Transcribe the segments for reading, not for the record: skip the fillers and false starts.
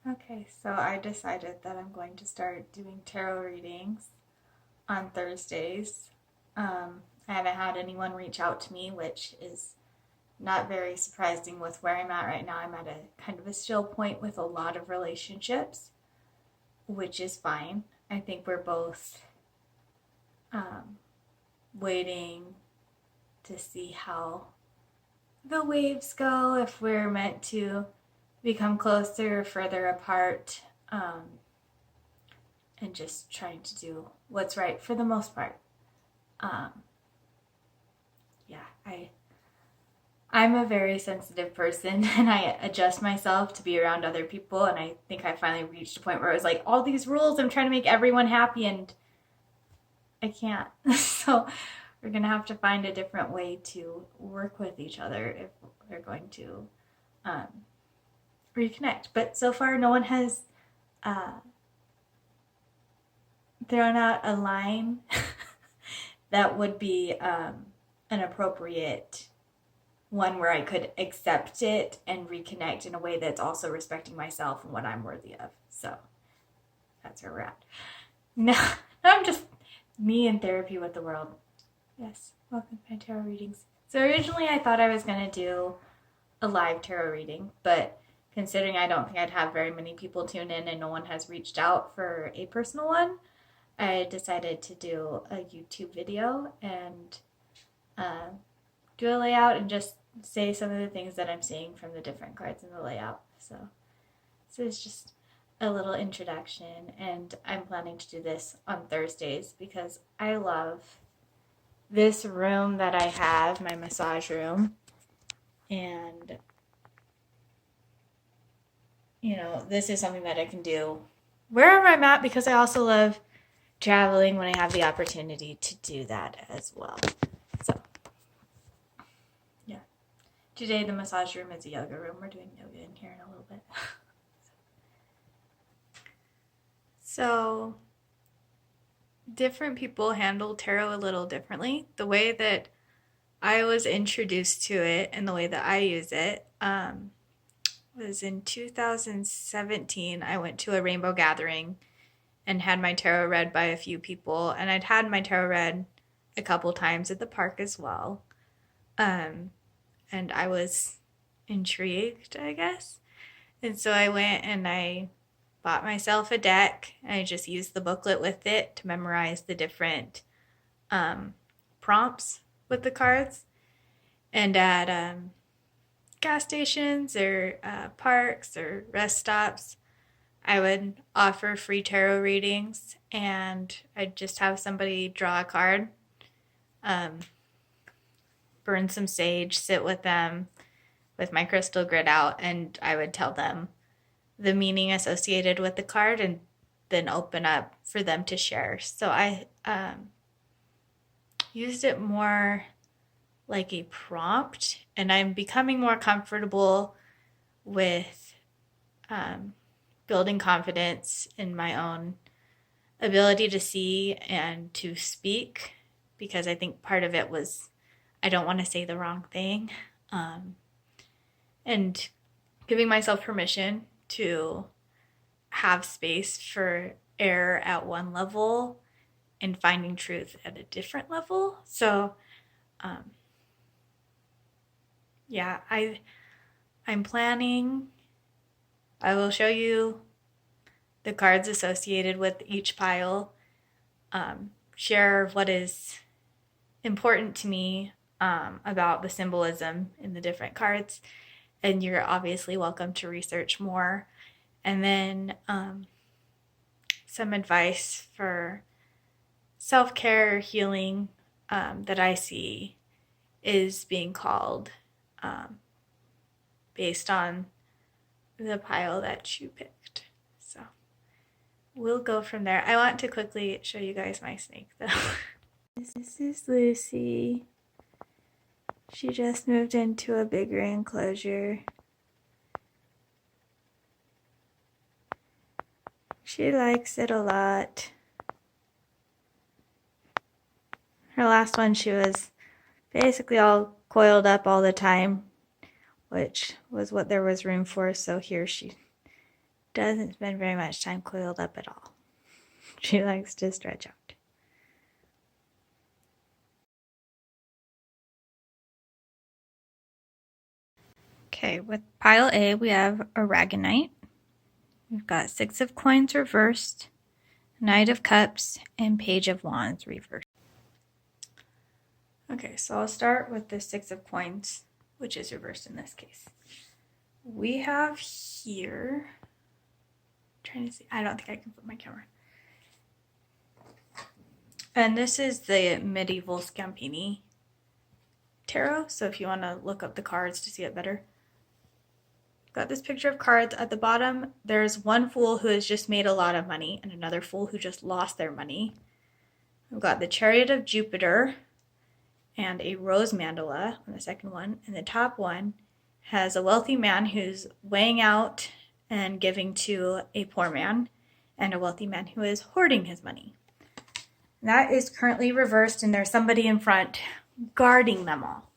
Okay, so I decided that I'm going to start doing tarot readings on Thursdays. I haven't had anyone reach out to me, which is not very surprising with where I'm at right now. I'm at a kind of a still point with a lot of relationships, which is fine. I think we're both um, waiting to see how the waves go, if we're meant to become closer or further apart, and just trying to do what's right for the most part. Um, yeah, I'm a very sensitive person and I adjust myself to be around other people, and I think I finally reached a point where I was like, all these rules, I'm trying to make everyone happy and I can't. So we're gonna have to find a different way to work with each other if we're going to um, reconnect. But so far, no one has uh, thrown out a line that would be an appropriate one where I could accept it and reconnect in a way that's also respecting myself and what I'm worthy of. So that's where we're at. Now I'm just me in therapy with the world. Yes, welcome to my tarot readings. So originally I thought I was going to do a live tarot reading, but considering I don't think I'd have very many people tune in and no one has reached out for a personal one, I decided to do a YouTube video and do a layout and just say some of the things that I'm seeing from the different cards in the layout. So it's just a little introduction, and I'm planning to do this on Thursdays because I love this room that I have, my massage room, and this is something that I can do wherever I'm at because I also love traveling when I have the opportunity to do that as well. So yeah, today the massage room is a yoga room. We're doing yoga in here in a little bit. So different people handle tarot a little differently. The way that I was introduced to it and the way that I use it was in 2017. I went to a rainbow gathering and had my tarot read by a few people, and I'd had my tarot read a couple times at the park as well. And I was intrigued, I guess. And so I went and I bought myself a deck, and I just used the booklet with it to memorize the different prompts with the cards. And at gas stations or parks or rest stops, I would offer free tarot readings, and I'd just have somebody draw a card, burn some sage, sit with them with my crystal grid out, and I would tell them the meaning associated with the card and then open up for them to share. So I used it more like a prompt, and I'm becoming more comfortable with building confidence in my own ability to see and to speak, because I think part of it was I don't want to say the wrong thing, and giving myself permission to have space for error at one level and finding truth at a different level. So yeah, I'm planning. I will show you the cards associated with each pile, share what is important to me about the symbolism in the different cards, and you're obviously welcome to research more. And then some advice for self-care, healing that I see is being called based on the pile that you picked. So we'll go from there. I want to quickly show you guys my snake though. This is Lucy. She just moved into a bigger enclosure. She likes it a lot. Her last one, she was basically all coiled up all the time, which was what there was room for. So here she doesn't spend very much time coiled up at all. She likes to stretch out. Okay, with pile A, we have Aragonite. We've got Six of Coins reversed, Knight of Cups, and Page of Wands reversed. Okay, so I'll start with the Six of Coins, which is reversed in this case. We have here, trying to see, I don't think I can put my camera. And this is the medieval Scapini tarot, so if you want to look up the cards to see it better. Got this picture of cards. At the bottom, there's one fool who has just made a lot of money and another fool who just lost their money. We've got the Chariot of Jupiter and a rose mandala on the second one. And the top one has a wealthy man who's weighing out and giving to a poor man, and a wealthy man who is hoarding his money. That is currently reversed, and there's somebody in front guarding them all.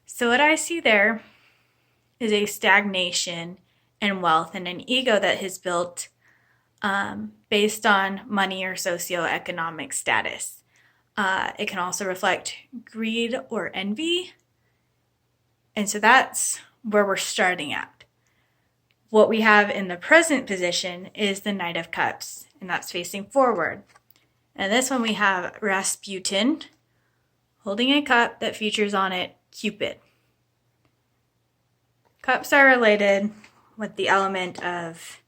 So what I see there is a stagnation in wealth and an ego that has built based on money or socioeconomic status. It can also reflect greed or envy. And so that's where we're starting at. What we have in the present position is the Knight of Cups, and that's facing forward. And this one we have Rasputin holding a cup that features on it Cupid. Cups are related with the element of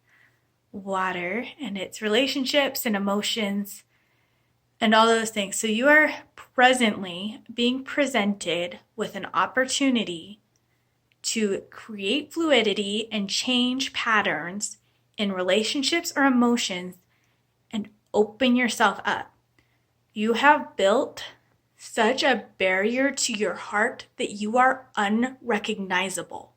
water and its relationships and emotions and all those things. So you are presently being presented with an opportunity to create fluidity and change patterns in relationships or emotions and open yourself up. You have built such a barrier to your heart that you are unrecognizable.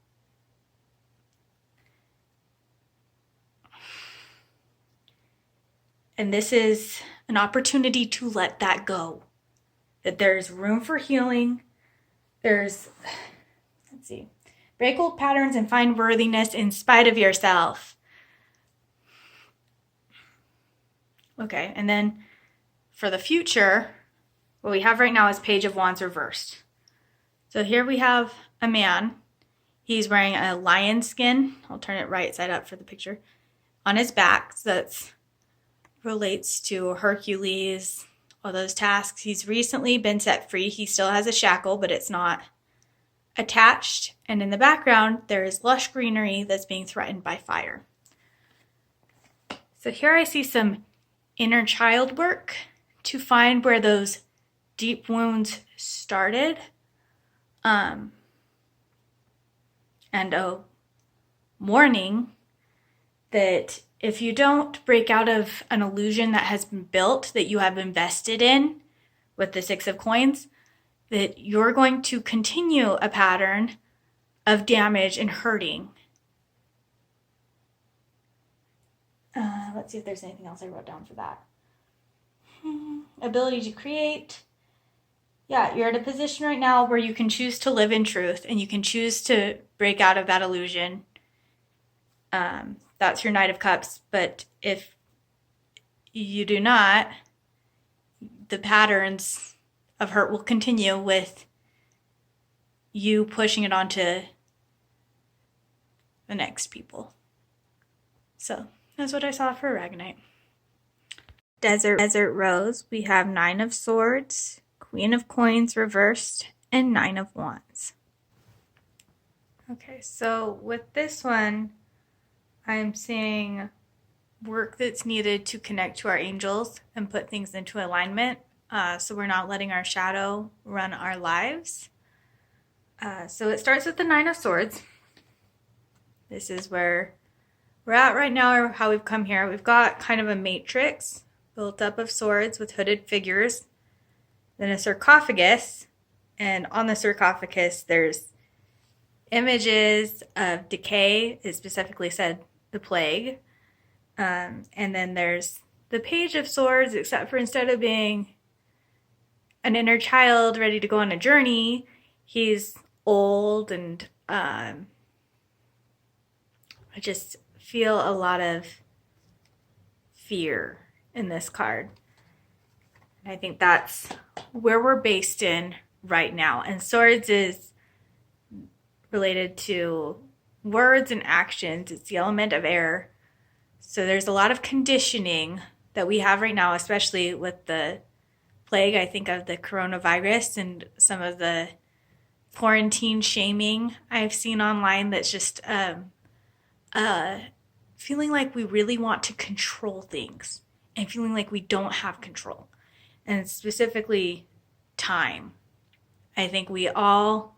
And this is an opportunity to let that go. That there's room for healing. There's, break old patterns and find worthiness in spite of yourself. Okay, and then for the future, what we have right now is Page of Wands reversed. So here we have a man. He's wearing a lion skin. I'll turn it right side up for the picture. On his back, so that's relates to Hercules, all those tasks. He's recently been set free. He still has a shackle, but it's not attached. And in the background, there is lush greenery that's being threatened by fire. So here I see some inner child work to find where those deep wounds started. And a warning that if you don't break out of an illusion that has been built, that you have invested in with the Six of Coins, that you're going to continue a pattern of damage and hurting. Let's see if there's anything else I wrote down for that. Ability to create. Yeah, you're at a position right now where you can choose to live in truth and you can choose to break out of that illusion. That's your Knight of Cups. But if you do not, the patterns of hurt will continue with you pushing it onto the next people. So that's what I saw for Aragonite. Desert Rose, we have Nine of Swords, Queen of Coins reversed, and Nine of Wands. Okay, so with this one, I'm seeing work that's needed to connect to our angels and put things into alignment, so we're not letting our shadow run our lives. So it starts with the Nine of Swords. This is where we're at right now, or how we've come here. We've got kind of a matrix built up of swords with hooded figures, then a sarcophagus, and on the sarcophagus there's images of decay. It specifically said the plague, and then there's the Page of Swords, except for instead of being an inner child ready to go on a journey, he's old and I just feel a lot of fear in this card. And I think that's where we're based in right now. And swords is related to words and actions. It's the element of air. So there's a lot of conditioning that we have right now, especially with the plague. I think of the coronavirus and some of the quarantine shaming I've seen online that's just feeling like we really want to control things and feeling like we don't have control. And specifically time. I think we all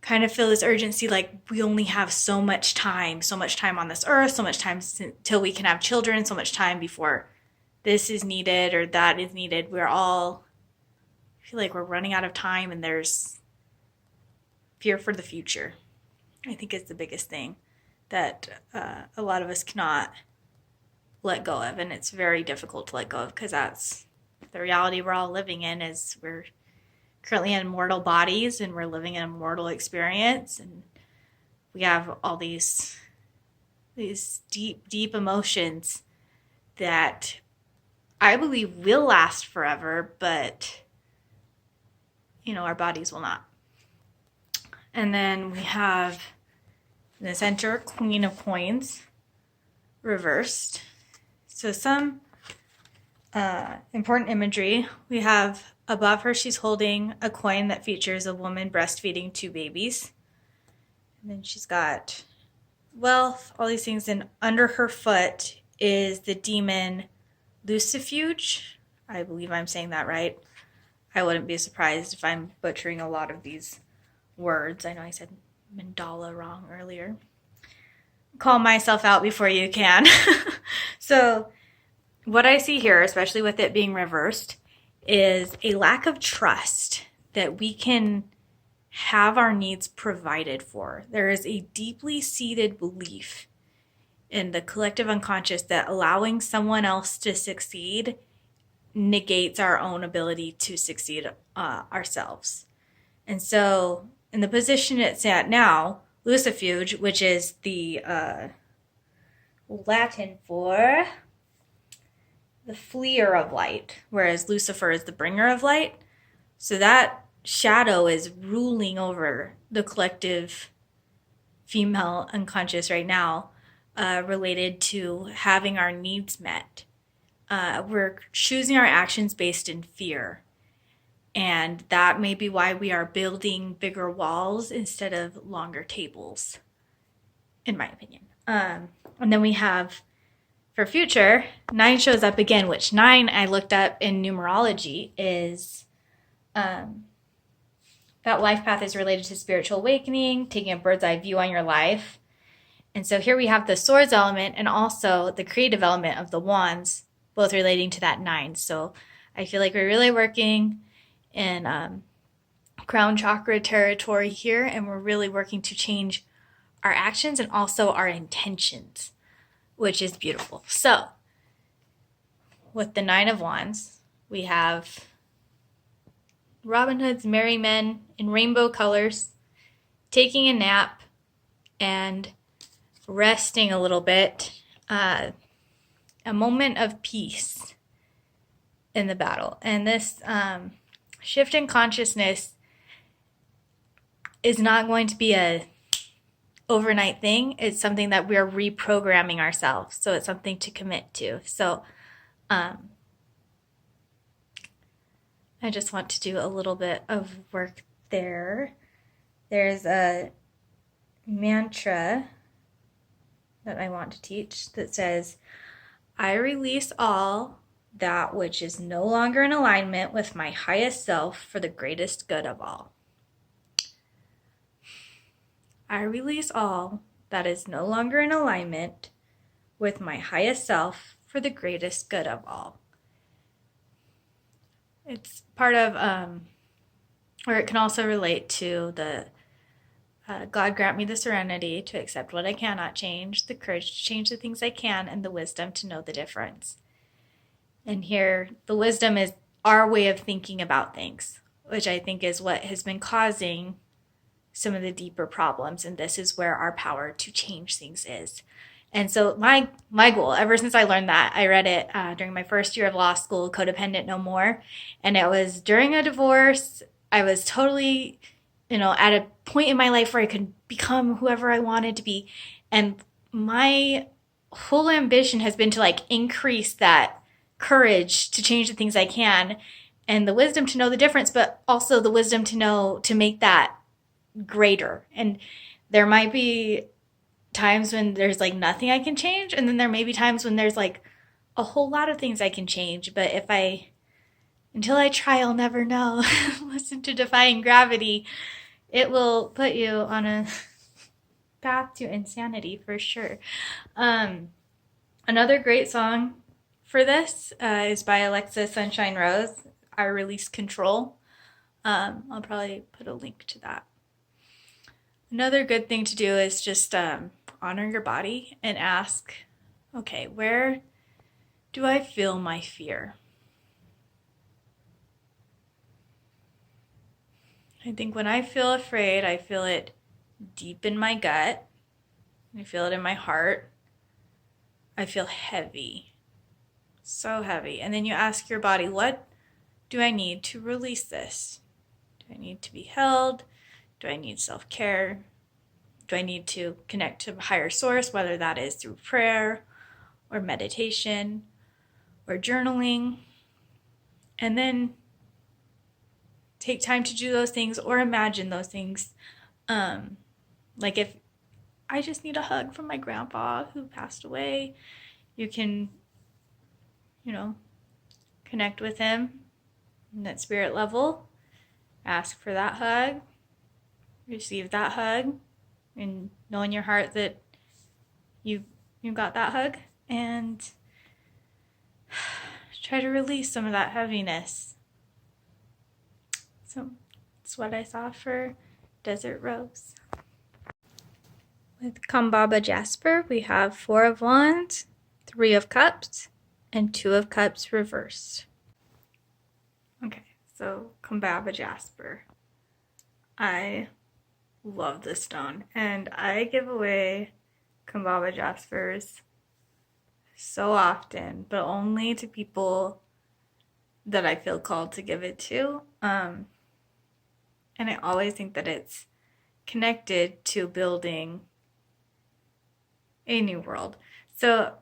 kind of feel this urgency, like we only have so much time on this earth, so much time till we can have children, so much time before this is needed or that is needed. We're all feel like we're running out of time, and there's fear for the future. I think is the biggest thing that a lot of us cannot let go of, and it's very difficult to let go of because that's the reality we're all living in. Is we're currently in mortal bodies and we're living in a mortal experience, and we have all these deep emotions that I believe will last forever, but our bodies will not. And then we have in the center Queen of Coins reversed. So some important imagery. We have above her, she's holding a coin that features a woman breastfeeding 2 babies. And then she's got wealth, all these things. And under her foot is the demon Lucifuge. I believe I'm saying that right. I wouldn't be surprised if I'm butchering a lot of these words. I know I said mandala wrong earlier. Call myself out before you can. So what I see here, especially with it being reversed, is a lack of trust that we can have our needs provided for. There is a deeply seated belief in the collective unconscious that allowing someone else to succeed negates our own ability to succeed ourselves. And so in the position it's at now, Lucifuge, which is the Latin for the fleer of light, whereas Lucifer is the bringer of light. So that shadow is ruling over the collective female unconscious right now, related to having our needs met. We're choosing our actions based in fear. And that may be why we are building bigger walls instead of longer tables, in my opinion. And then we have, for future, 9 shows up again, which 9 I looked up in numerology is that life path is related to spiritual awakening, taking a bird's eye view on your life. And so here we have the swords element and also the creative element of the wands, both relating to that 9. So I feel like we're really working in crown chakra territory here, and we're really working to change our actions and also our intentions, which is beautiful. So with the 9 of Wands, we have Robin Hood's merry men in rainbow colors, taking a nap and resting a little bit, a moment of peace in the battle. And this shift in consciousness is not going to be a overnight thing. It's something that we're reprogramming ourselves. So it's something to commit to. So I just want to do a little bit of work there. There's a mantra that I want to teach that says, I release all that which is no longer in alignment with my highest self for the greatest good of all. I release all that is no longer in alignment with my highest self for the greatest good of all. It's part of, or it can also relate to the God grant me the serenity to accept what I cannot change, the courage to change the things I can, and the wisdom to know the difference. And here, the wisdom is our way of thinking about things, which I think is what has been causing some of the deeper problems, and this is where our power to change things is. And so my goal, ever since I learned that, I read it during my first year of law school, Codependent No More, and it was during a divorce. I was totally, at a point in my life where I could become whoever I wanted to be, and my whole ambition has been to like increase that courage to change the things I can, and the wisdom to know the difference, but also the wisdom to know to make that greater. And there might be times when there's like nothing I can change, and then there may be times when there's like a whole lot of things I can change. But until I try, I'll never know. Listen to Defying Gravity. It will put you on a path to insanity for sure. Another great song for this is by Alexa Sunshine Rose, I Release Control. I'll probably put a link to that. Another good thing to do is just honor your body and ask, okay, where do I feel my fear? I think when I feel afraid, I feel it deep in my gut. I feel it in my heart. I feel heavy, so heavy. And then you ask your body, what do I need to release this? Do I need to be held? Do I need self-care? Do I need to connect to a higher source, whether that is through prayer or meditation or journaling? And then take time to do those things or imagine those things. Like if I just need a hug from my grandpa who passed away, you can, connect with him in that spirit level, ask for that hug, receive that hug, and know in your heart that you got that hug, and try to release some of that heaviness. So that's what I saw for Desert Rose. With Kambaba Jasper, we have 4 of Wands, 3 of Cups, and 2 of Cups reversed. Okay, so Kambaba Jasper. I love this stone, and I give away Kambaba Jaspers so often, but only to people that I feel called to give it to. And I always think that it's connected to building a new world. So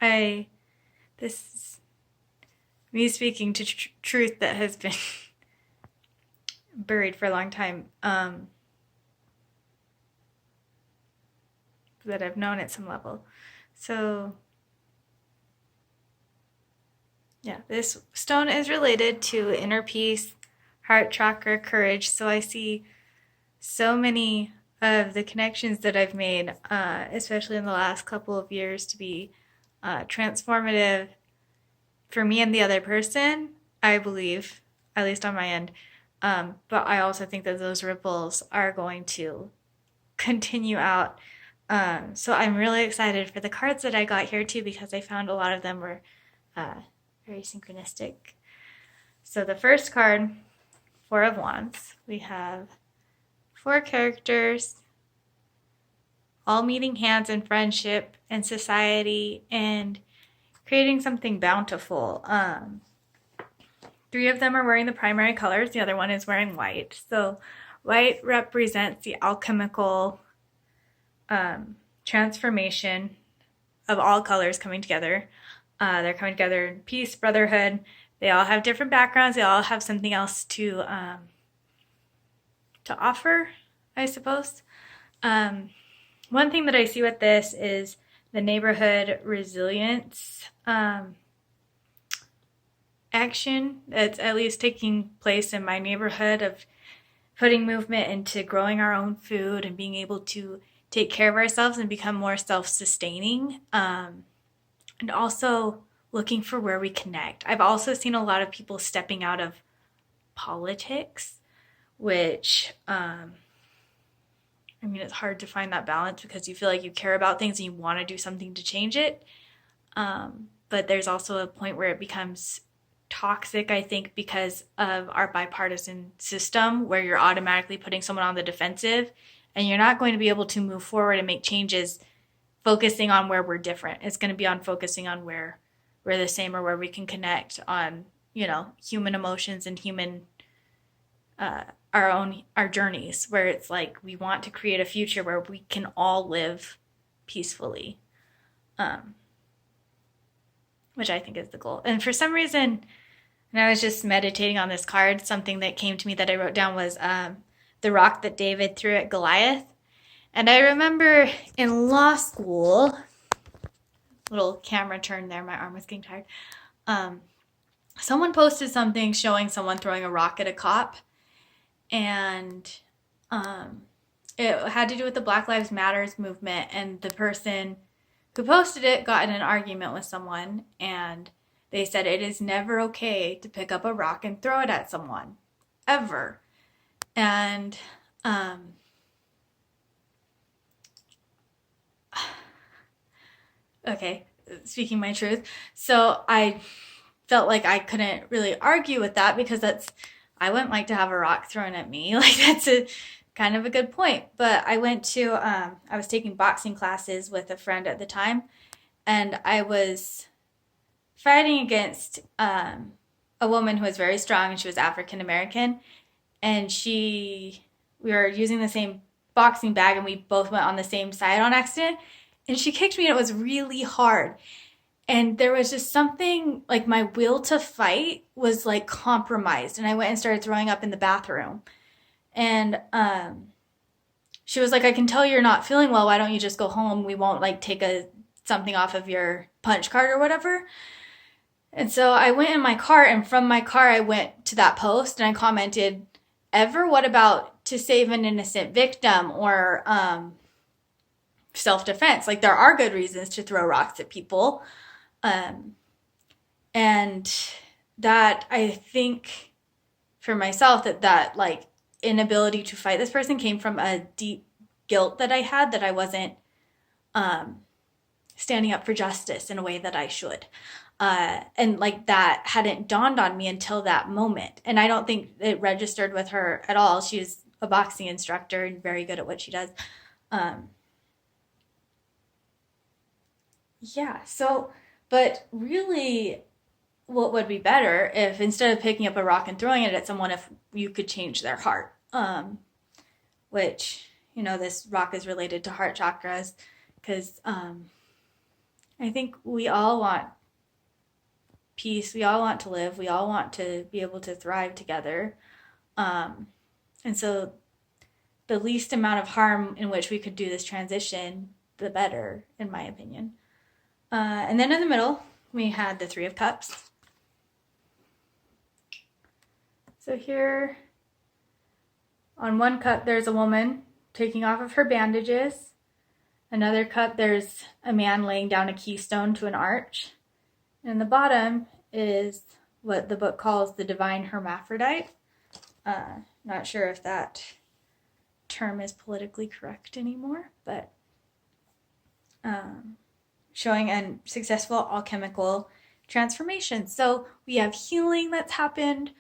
this is me speaking to truth that has been buried for a long time, that I've known at some level. So yeah, this stone is related to inner peace, heart chakra, courage. So I see so many of the connections that I've made, especially in the last couple of years, to be transformative for me and the other person, I believe, at least on my end. But I also think that those ripples are going to continue out. So I'm really excited for the cards that I got here too, because I found a lot of them were very synchronistic. So the first card, 4 of Wands, we have 4 characters, all meeting hands in friendship and society and creating something bountiful. 3 of them are wearing the primary colors. The other one is wearing white. So white represents the alchemical transformation of all colors coming together. They're coming together in peace, brotherhood. They all have different backgrounds. They all have something else to offer, I suppose. One thing that I see with this is the neighborhood resilience action that's at least taking place in my neighborhood, of putting movement into growing our own food and being able to take care of ourselves and become more self-sustaining, and also looking for where we connect. I've also seen a lot of people stepping out of politics, which it's hard to find that balance because you feel like you care about things and you want to do something to change it, but there's also a point where it becomes toxic, I think, because of our bipartisan system where you're automatically putting someone on the defensive and you're not going to be able to move forward and make changes focusing on where we're different. It's going to be on focusing on where we're the same or where we can connect on, human emotions and human our journeys, where it's like we want to create a future where we can all live peacefully, which I think is the goal. And for some reason, when I was just meditating on this card, something that came to me that I wrote down was the rock that David threw at Goliath. And I remember in law school, little camera turn there, my arm was getting tired. Someone posted something showing someone throwing a rock at a cop. And it had to do with the Black Lives Matters movement. And the person who posted it got in an argument with someone. And they said it is never okay to pick up a rock and throw it at someone. Ever. And okay, speaking my truth. So I felt like I couldn't really argue with that because I wouldn't like to have a rock thrown at me. Like that's a kind of a good point. But I went to, I was taking boxing classes with a friend at the time, and I was fighting against a woman who was very strong, and she was African American, and we were using the same boxing bag, and we both went on the same side on accident, and she kicked me, and it was really hard. And there was just something, like my will to fight was like compromised. And I went and started throwing up in the bathroom. And she was like, I can tell you're not feeling well. Why don't you just go home? We won't like take something off of your punch card or whatever. And so I went in my car, and from my car, I went to that post and I commented, what about to save an innocent victim or self-defense? Like there are good reasons to throw rocks at people. And that I think for myself that like inability to fight this person came from a deep guilt that I had that I wasn't standing up for justice in a way that I should. And like that hadn't dawned on me until that moment. And I don't think it registered with her at all. She was a boxing instructor and very good at what she does. But really, what would be better if instead of picking up a rock and throwing it at someone, if you could change their heart, which, this rock is related to heart chakras, because I think we all want peace. We all want to live. We all want to be able to thrive together. And so the least amount of harm in which we could do this transition, the better, in my opinion. And then in the middle, we had the Three of Cups. So here, on one cup, there's a woman taking off of her bandages. Another cup, there's a man laying down a keystone to an arch. And the bottom is what the book calls the divine hermaphrodite. Not sure if that term is politically correct anymore, but showing a successful alchemical transformation. So we have healing that's happened.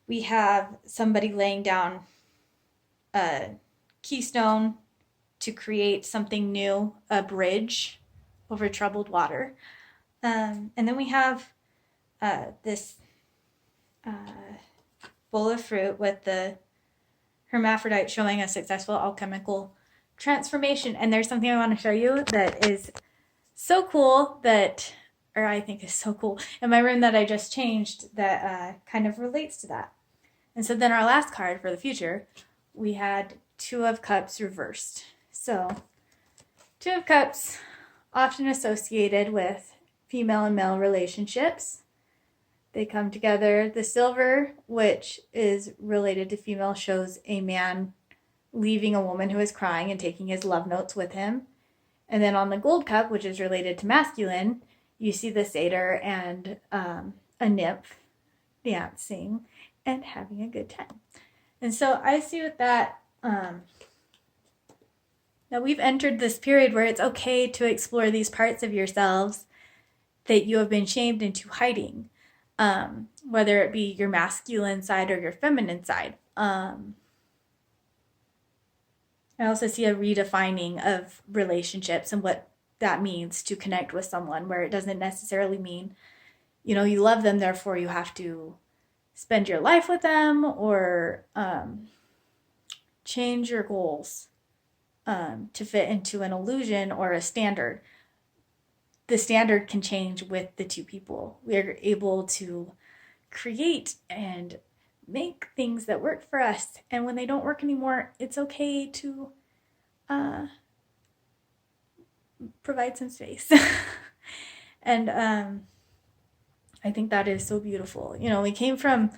We have somebody laying down a keystone to create something new, a bridge over troubled water. And then we have this bowl of fruit with the hermaphrodite showing a successful alchemical transformation. And there's something I want to show you that is so cool I think is so cool in my room that I just changed that kind of relates to that. And so then our last card for the future, we had Two of Cups reversed. So Two of Cups, often associated with female and male relationships. They come together. The silver, which is related to female, shows a man leaving a woman who is crying and taking his love notes with him. And then on the gold cup, which is related to masculine, you see the satyr and a nymph dancing and having a good time. And so I see with that, that we've entered this period where it's okay to explore these parts of yourselves that you have been shamed into hiding. whether it be your masculine side or your feminine side. I also see a redefining of relationships and what that means to connect with someone, where it doesn't necessarily mean, you love them, therefore you have to spend your life with them or change your goals to fit into an illusion or a standard. The standard can change with the two people. We're able to create and make things that work for us. And when they don't work anymore, it's okay to provide some space. And I think that is so beautiful. We came from,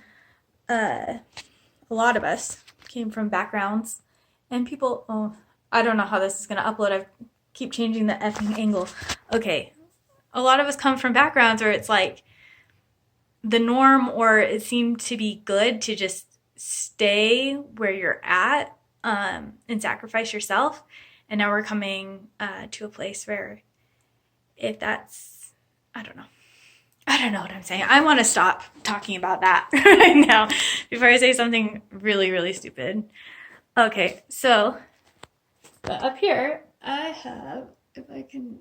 a lot of us came from backgrounds and people, I don't know how this is going to upload. I keep changing the effing angle. Okay. A lot of us come from backgrounds where it's like the norm, or it seemed to be good to just stay where you're at and sacrifice yourself. And now we're coming to a place where if that's, I don't know what I'm saying. I want to stop talking about that right now before I say something really, really stupid. Okay, so up here I have, if I can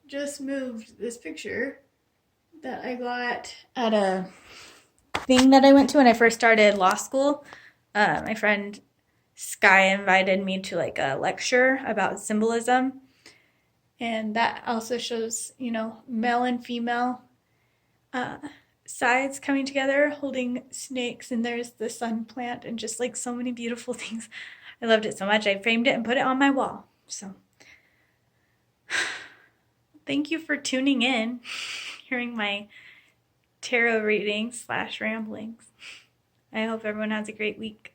just move this picture that I got at a thing that I went to when I first started law school. My friend Sky invited me to like a lecture about symbolism. And that also shows, male and female sides coming together, holding snakes, and there's the sun plant and just like so many beautiful things. I loved it so much. I framed it and put it on my wall. So thank you for tuning in, hearing my tarot readings / ramblings. I hope everyone has a great week.